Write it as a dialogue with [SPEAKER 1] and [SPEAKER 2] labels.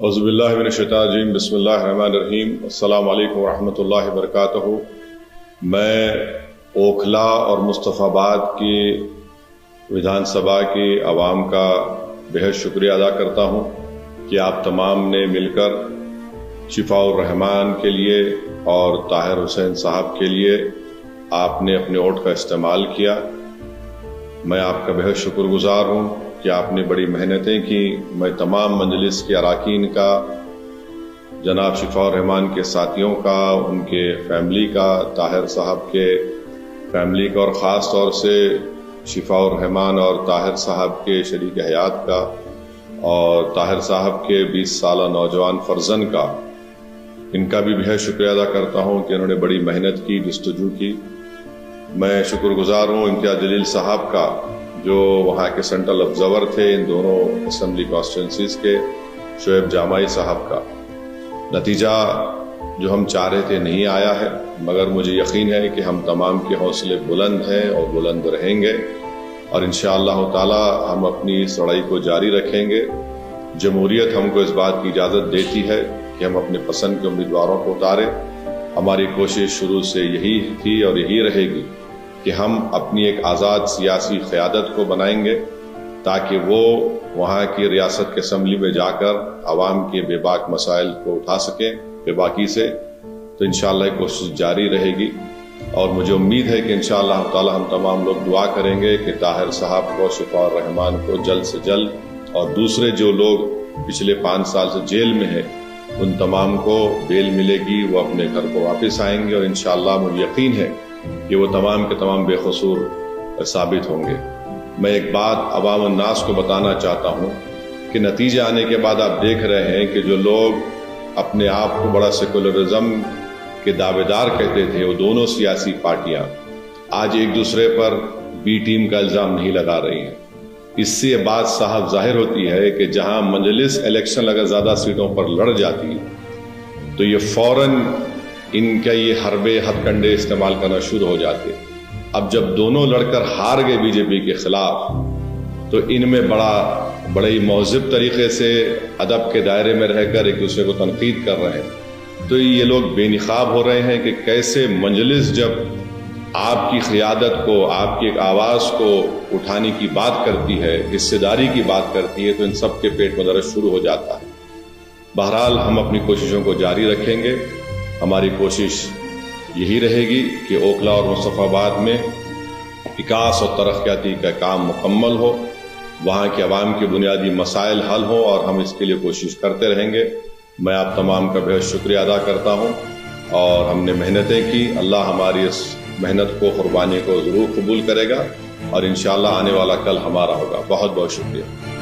[SPEAKER 1] औज़ुबिल्लाहि मिनश्शैतानिर्रजीम बिस्मिल्लाहिर्रहमानिर्रहीम अस्सलामु अलैकुम वरहमतुल्लाहि वबरकातुहू। मैं ओखला और मुस्तफ़ाबाद की विधानसभा की आवाम का बेहद शुक्रिया अदा करता हूँ कि आप तमाम ने मिलकर शिफाउर रहमान के लिए और ताहिर हुसैन साहब के लिए आपने अपने वोट का इस्तेमाल किया। मैं आपका बेहद शुक्रगुजार हूँ कि आपने बड़ी मेहनतें की। मैं तमाम मजलिस के अरकान का, जनाब शिफाउर रहमान के साथियों का, उनके फैमिली का, ताहिर साहब के फैमिली का और ख़ास तौर से शिफाउर रहमान और ताहिर साहब के शरीक हयात का और ताहिर साहब के 20 साला नौजवान फर्जन का, इनका भी बेहद शुक्रिया अदा करता हूँ कि इन्होंने बड़ी मेहनत की, जस्तजू की। मैं शुक्रगुजार हूँ इम्तियाज़ जलील साहब का जो वहाँ के सेंट्रल ऑब्जर्वर थे, इन दोनों असम्बली कॉन्स्टिट्यूंसीज के, शोएब जामाई साहब का। नतीजा जो हम चाह रहे थे नहीं आया है, मगर मुझे यकीन है कि हम तमाम के हौसले बुलंद हैं और बुलंद रहेंगे और इंशाअल्लाह ताला हम अपनी इस लड़ाई को जारी रखेंगे। जमहूरियत हमको इस बात की इजाज़त देती है कि हम अपने पसंद के उम्मीदवारों को उतारें। हमारी कोशिश शुरू से यही थी और यही रहेगी कि हम अपनी एक आज़ाद सियासी क़यादत को बनाएंगे ताकि वो वहाँ की रियासत के असम्बली में जाकर आवाम के बेबाक मसाइल को उठा सकें बेबाकी से। तो इंशाअल्लाह कोशिश जारी रहेगी और मुझे उम्मीद है कि इंशाअल्लाह ताला हम तमाम लोग दुआ करेंगे कि ताहिर साहब को, शिफाउर रहमान को जल्द से जल्द और दूसरे जो लोग पिछले 5 साल से जेल में हैं उन तमाम को बेल मिलेगी, वो अपने घर को वापस आएंगे और इंशाअल्लाह मुझे यकीन है कि वो तमाम के तमाम बेकसूर साबित होंगे। मैं एक बात अवाम अन्नास को बताना चाहता हूँ कि नतीजे आने के बाद आप देख रहे हैं कि जो लोग अपने आप को बड़ा सेकुलरिज्म के दावेदार कहते थे, वो दोनों सियासी पार्टियां आज एक दूसरे पर बी टीम का इल्ज़ाम नहीं लगा रही हैं। इससे ये बात साफ जाहिर होती है कि जहां मजलिस इलेक्शन अगर ज़्यादा सीटों पर लड़ जाती तो ये फौरन इनका ये हरबे हथकंडे इस्तेमाल करना शुरू हो जाते। अब जब दोनों लड़कर हार गए बीजेपी के खिलाफ तो इनमें बड़े ही महज़िब तरीके से अदब के दायरे में रहकर एक दूसरे को तनकीद कर रहे हैं। तो ये लोग बेनिकाब हो रहे हैं कि कैसे मजलिस जब आपकी क़यादत को, आपकी एक आवाज़ को उठाने की बात करती है, हिस्सेदारी की बात करती है, तो इन सब के पेट में दर्द शुरू हो जाता है। बहरहाल हम अपनी कोशिशों को जारी रखेंगे। हमारी कोशिश यही रहेगी कि ओखला और मुस्तफ़ाबाद में विकास और तरक्याती का काम मुकम्मल हो, वहाँ के अवाम के बुनियादी मसाइल हल हो और हम इसके लिए कोशिश करते रहेंगे। मैं आप तमाम का बेहद शुक्रिया अदा करता हूँ और हमने मेहनतें की। अल्लाह हमारी इस मेहनत को, कुर्बानी को ज़रूर कबूल करेगा और इंशाअल्लाह आने वाला कल हमारा होगा। बहुत बहुत शुक्रिया।